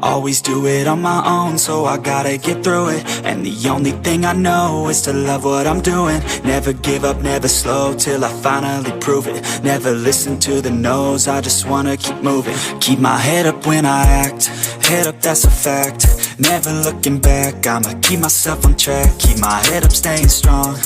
Always do it on my own, so I gotta get through it. And the only thing I know is to love what I'm doing. Never give up, never slow, till I finally prove it. Never listen to the no's, I just wanna keep moving. Keep my head up when I act, head up, that's a fact. Never looking back, I'ma keep myself on track. Keep my head up, staying strong,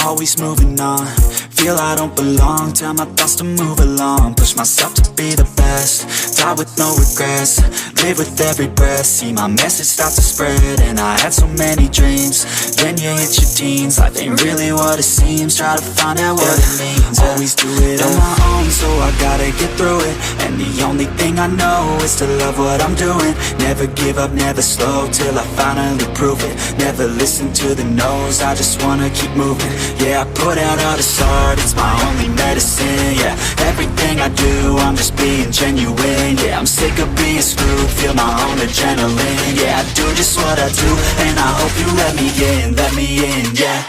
always moving on. Feel I don't belong, tell my thoughts to move along. Push myself to be the best, die with no regrets. Live with every breath, see my message start to spread. And I had so many dreams, then you hit your teens. Life ain't really what it seems, try to find out what it means. Always do it on my own, so I gotta get through it. And the only thing I know is to love what I'm doing. Never give up, never slow, till I finally prove it. Never listen to the no's, I just wanna keep moving. Yeah, I put out all this art, it's my only medicine. Yeah, everything I do, I'm just being genuine. Yeah, I'm sick of being screwed, feel my own adrenaline. Yeah, I do just what I do, and I hope you let me in, yeah.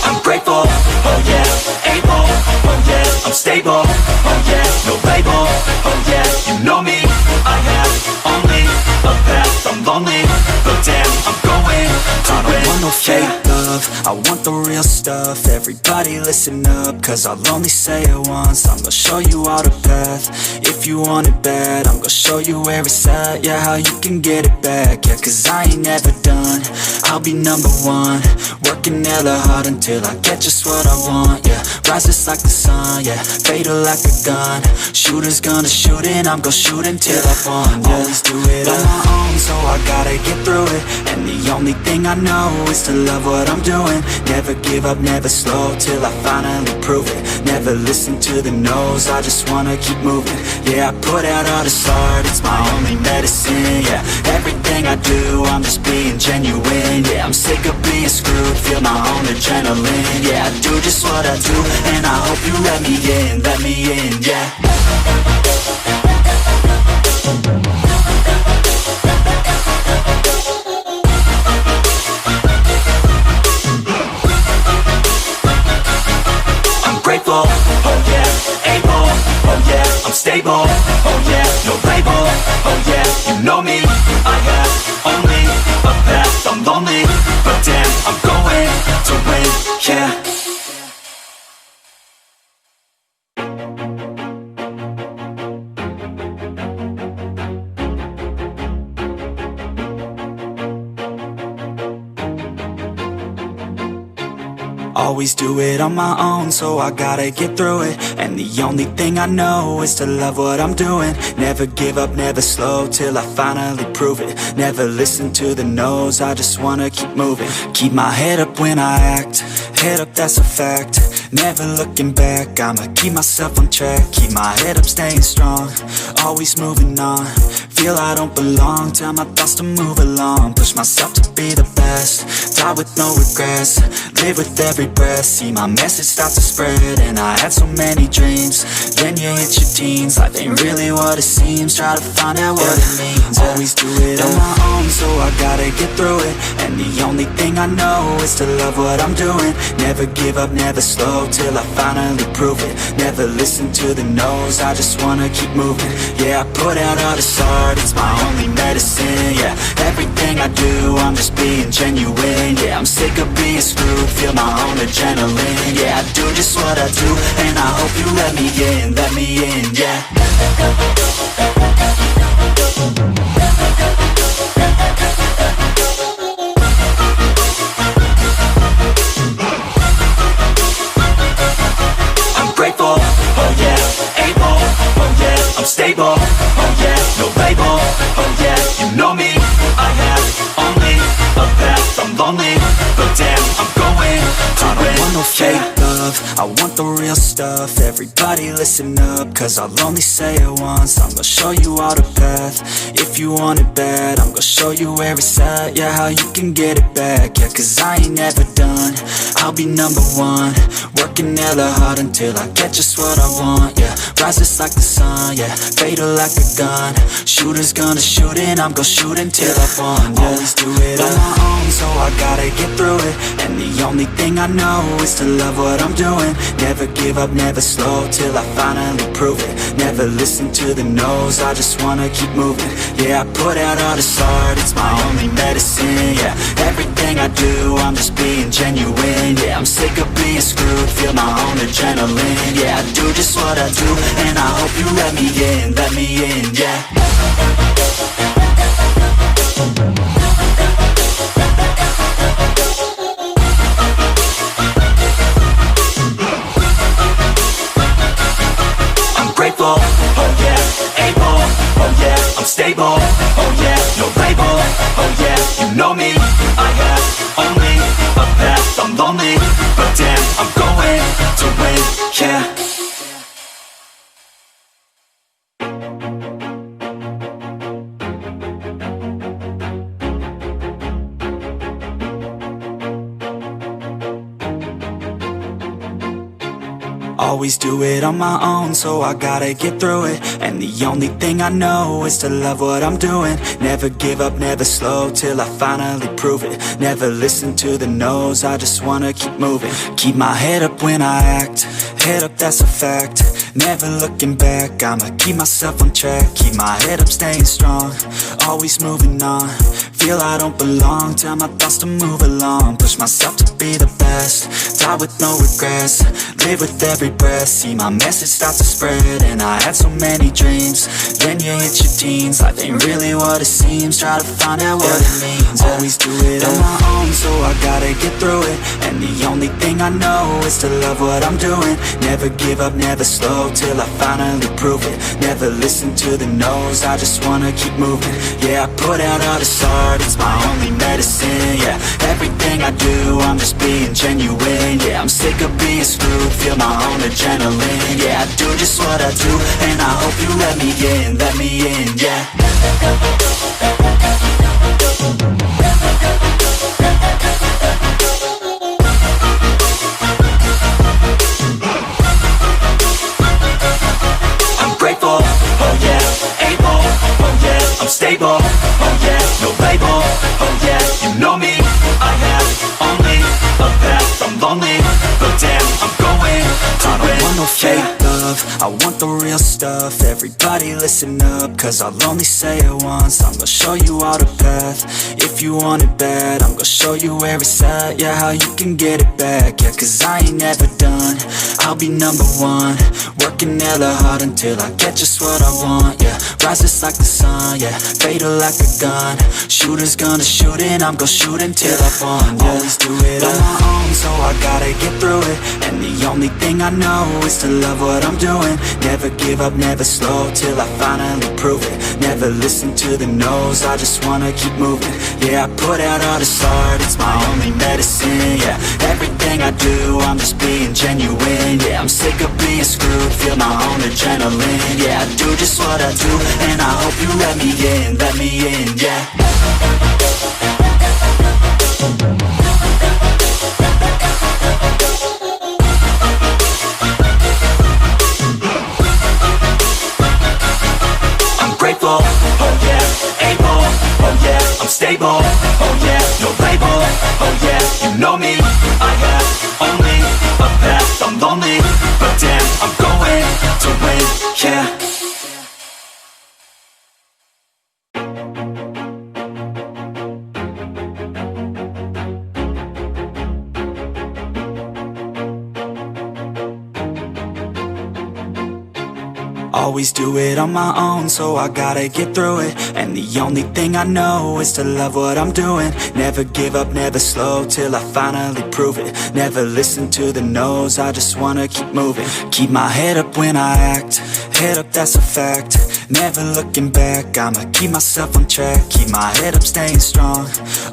I'm grateful, oh yeah, able, oh yeah, I'm stable, oh yeah, no label, oh yeah, you know me, I have only a path, I'm lonely, but damn, I'm going to win. I don't want no fake love, I want the real stuff. Everybody listen up, cause I'll only say it once. I'm gonna show you all the path, if you want it bad. I'm gonna show you where it's at, yeah, how you can get it back. Yeah, cause I ain't never done, I'll be number one. Working hella hard until I get just what I want, yeah. Rises like the sun, yeah, fatal like a gun. Shooter's gonna shoot and I'm gonna shoot until I won, yeah. Always do it on my own, so I gotta get through it. And the only thing I know is to love what I'm doing. Never give up, never slow, till I finally prove it. Never listen to the no's, I just wanna keep moving. Yeah, I put out all this art, it's my only medicine. Yeah, everything I do, I'm just being genuine. Yeah, I'm sick of being screwed, feel my own adrenaline. Yeah, I do just what I do, and I hope you let me in, yeah. Grateful, oh yeah, able, oh yeah, I'm stable, oh yeah, no label, oh yeah, you know me, I have only a path, I'm lonely, but damn, I'm going to win, yeah. Always do it on my own, so I gotta get through it. And the only thing I know is to love what I'm doing. Never give up, never slow, till I finally prove it. Never listen to the no's, I just wanna keep moving. Keep my head up when I act, head up, that's a fact. Never looking back, I'ma keep myself on track. Keep my head up, staying strong, always moving on. Feel I don't belong, tell my thoughts to move along. Push myself to be the best, die with no regrets. Live with every breath, see my message start to spread. And I had so many dreams, then you hit your teens. Life ain't really what it seems, try to find out what it means. Always do it on my own, so I gotta get through it. And the only thing I know is to love what I'm doing. Never give up, never slow, till I finally prove it. Never listen to the no's, I just wanna keep moving. Yeah, I put out all this art, it's my only medicine. Yeah, everything I do, I'm just being genuine. Yeah, I'm sick of being screwed, feel my own adrenaline. Yeah, I do just what I do, and I hope you let me in, yeah. I'm grateful, oh yeah, able, oh yeah, I'm stable, oh yeah, no label, oh yeah, you know me, I have only a path, I'm lonely, but damn, I'm going to win. I don't want no fake love, I want the real stuff. Everybody listen up, cause I'll only say it once. I'm gonna show you all the path, if you want it bad. I'm gonna show you where it's at, yeah, how you can get it back. Yeah, cause I ain't never done, I'll be number one. Working hella hard until I get just what I want, yeah. Rises like the sun, yeah, fatal like a gun. Shooters gonna shoot and I'm gonna shoot until I won, yeah. Always do it on my own, so I gotta get through it. And the only thing I know is to love what I'm doing. Never give up, never slow, till I finally prove it. Never listen to the no's, I just wanna keep moving. Yeah, I put out all this art, it's my only medicine, yeah. Everything I do, I'm just being genuine, yeah. I'm sick of being screwed, feel my own adrenaline, yeah. I do just what I do, and I hope you let me in, yeah. Grateful, oh yeah, able, oh yeah, I'm stable, oh yeah, no label, oh yeah, you know me, I have only a path, I'm lonely, but damn, I'm going to win, yeah. Always do it on my own, so I gotta get through it. And the only thing I know is to love what I'm doing. Never give up, never slow, till I finally prove it. Never listen to the no's, I just wanna keep moving. Keep my head up when I act, head up, that's a fact. Never looking back, I'ma keep myself on track. Keep my head up, staying strong, always moving on. Feel I don't belong, tell my thoughts to move along. Push myself to be the best, die with no regrets. Live with every breath, see my message start to spread. And I had so many dreams, then you hit your teens. Life ain't really what it seems, try to find out what it means. Always do it on my own, so I gotta get through it. And the only thing I know is to love what I'm doing. Never give up, never slow, till I finally prove it. Never listen to the no's, I just wanna keep moving. Yeah, I put out all this art, it's my only medicine, yeah. Everything I do, I'm just being genuine, yeah. I'm sick of being screwed, feel my own adrenaline, yeah. I do just what I do, and I hope you let me in, yeah. I'm grateful, oh yeah, able, oh yeah, I'm stable, oh yeah, no label, oh yeah, you know me, I have only a path, I'm lonely, but damn, I'm going to win. I don't want no fake love, I want the real stuff. Everybody listen up, cause I'll only say it once. I'm gonna show you all the path, if you want it bad. I'm gonna show you where it's at, yeah, how you can get it back. Yeah, cause I ain't never done, I'll be number one. Working hella hard until I get just what I want, yeah. Rises like the sun, yeah, fatal like a gun. Shooters gonna shoot and I'm gonna shoot until I won, yeah. Always do it on my own, so I gotta get through it. And the only thing I know is to love what I'm doing. Never give up, never slow, till I finally prove it. Never listen to the no's, I just wanna keep moving. Yeah, I put out all this art, it's my only medicine, yeah. Everything I do, I'm just being genuine, yeah. I'm sick of being screwed, feel my own adrenaline, yeah. I do just what I do, and I hope you let me in, yeah. I'm grateful, oh yeah, able, oh yeah, I'm stable, oh yeah, no label, oh yeah, you know me, I have only a path, I'm lonely, but damn, I'm going to win, yeah. Always do it on my own, so I gotta get through it. And the only thing I know is to love what I'm doing. Never give up, never slow, till I finally prove it. Never listen to the no's, I just wanna keep moving. Keep my head up when I act, head up, that's a fact. Never looking back, I'ma keep myself on track. Keep my head up, staying strong,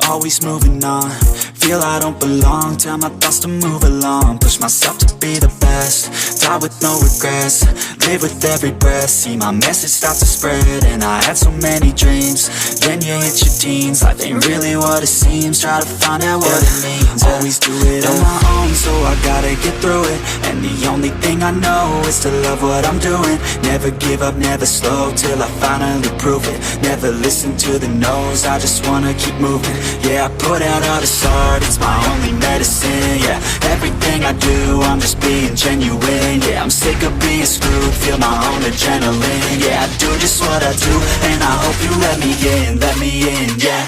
always moving on. Feel I don't belong, tell my thoughts to move along. Push myself to be the best, die with no regrets. Live with every breath, see my message start to spread. And I had so many dreams, then you hit your teens. Life ain't really what it seems, try to find out what it means. Always do it on my own, so I gotta get through it. And the only thing I know is to love what I'm doing. Never give up, never slow, till I finally prove it. Never listen to the no's, I just wanna keep moving. Yeah, I put out all this art, it's my only medicine. Yeah, everything I do, I'm just being genuine. Yeah, I'm sick of being screwed, feel my own adrenaline. Yeah, I do just what I do, and I hope you let me in, yeah.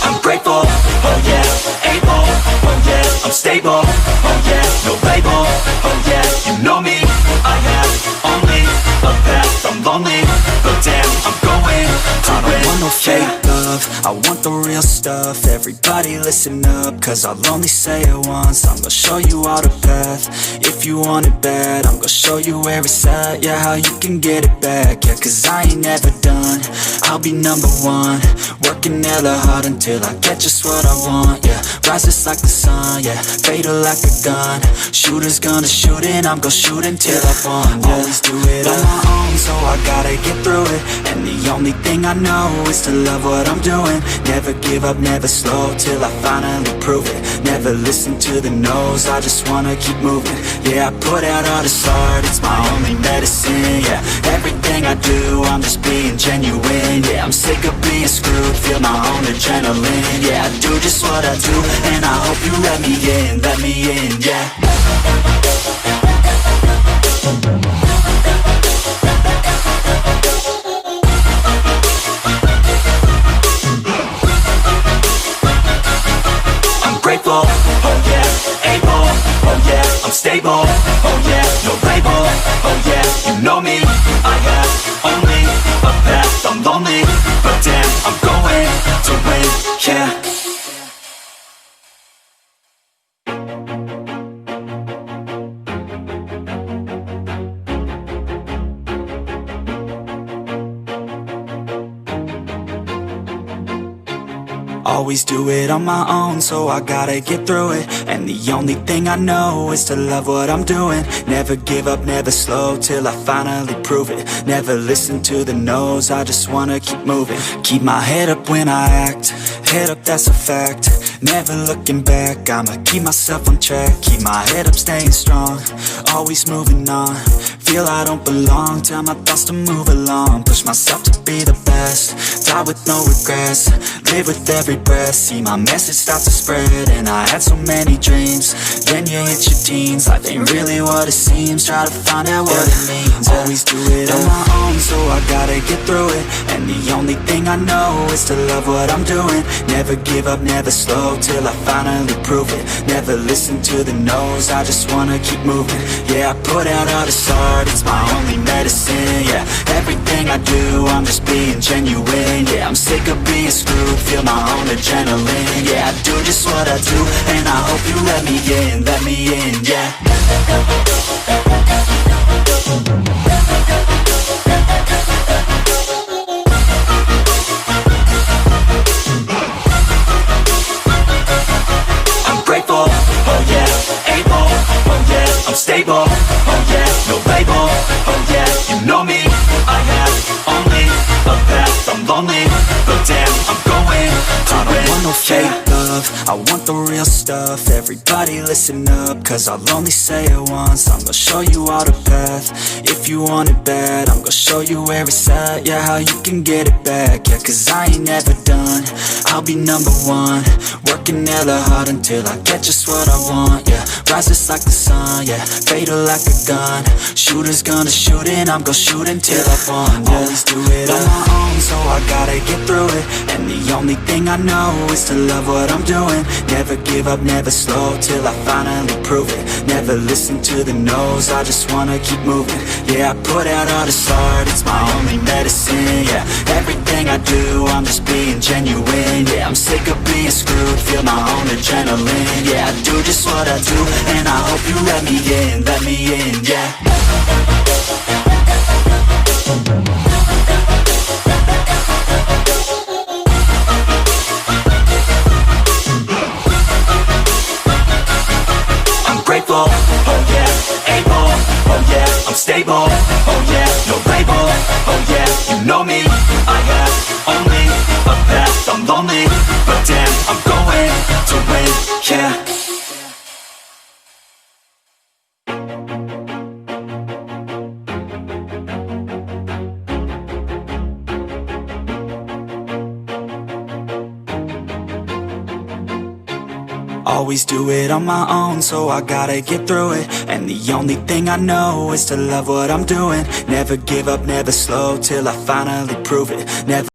I'm grateful, oh yeah, able, oh yeah, I'm stable, oh yeah, no label, oh yeah, you know me, I have only a path, I'm lonely, but damn, I'm going to win. I don't want no fake love, I want the real stuff. Everybody listen up, cause I'll only say it once. I'm gonna show you all the path, if you want it bad. I'm gonna show you where it's at, yeah, how you can get it back. Yeah, cause I ain't never done, I'll be number one. Working hella hard until I get just what I want, yeah. Rises like the sun, yeah, fatal like a gun. Shooter's gonna shoot and I'm gonna shoot until I won, yeah. Always do it on my own, so I gotta get through it. And the only thing I know is to love what I'm doing. Never give up, never slow, till I finally prove it. Never listen to the no's, I just wanna keep moving. Yeah, I put out all this art, it's my only medicine. Yeah, everything I do, I'm just being genuine. Yeah, I'm sick of being screwed, feel my own adrenaline. Yeah, I do just what I do, and I hope you let me in, yeah. Grateful, oh yeah, able, oh yeah, I'm stable, oh yeah, no label, oh yeah, you know me, I have only a path, I'm lonely, but damn, I'm going to win, yeah. Always do it on my own, so I gotta get through it. And the only thing I know is to love what I'm doing. Never give up, never slow, till I finally prove it. Never listen to the no's, I just wanna keep moving. Keep my head up when I act, head up, that's a fact. Never looking back, I'ma keep myself on track. Keep my head up, staying strong, always moving on. Feel I don't belong, tell my thoughts to move along. Push myself to be the best, die with no regrets. Live with every breath, see my message start to spread. And I had so many dreams, then you hit your teens. Life ain't really what it seems, try to find out what it means. Always do it on my own, so I gotta get through it. And the only thing I know is to love what I'm doing. Never give up, never slow, till I finally prove it. Never listen to the no's, I just wanna keep moving. Yeah, I put out all this art, it's my only medicine. Yeah, everything I do, I'm just being genuine. Yeah, I'm sick of being screwed, feel my own adrenaline. Yeah, I do just what I do, and I hope you let me in, yeah. I'm grateful, oh yeah, able, oh yeah, I'm stable, oh yeah, no label, oh yeah, you know me, I have only a path, I'm lonely, but damn, I'm going to win. I don't want no fake love, I want the real stuff. Everybody listen up, cause I'll only say it once. I'm gonna show you all the path, if you want it bad. I'm gonna show you where it's at, yeah, how you can get it back. Yeah, cause I ain't never done, I'll be number one. Working hella hard until I get just what I want, yeah. Rises like the sun, yeah, fatal like a gun. Shooter's gonna shoot and I'm gonna shoot until I won, yeah. Always do it on my own, so I gotta get through it. And the only thing I know is to love what what I'm doing. Never give up, never slow, till I finally prove it. Never listen to the no's, I just wanna keep moving. Yeah, I put out all this art, it's my only medicine. Yeah, everything I do, I'm just being genuine. Yeah, I'm sick of being screwed, feel my own adrenaline. Yeah, I do just what I do, and I hope you let me in, yeah. Grateful, oh yeah, able, oh yeah, I'm stable, oh yeah, no label, oh yeah, you know me, I have only a path, I'm lonely, but damn, I'm going to win, yeah. Always do it on my own, so I gotta get through it. And the only thing I know is to love what I'm doing. Never give up, never slow, till I finally prove it. Never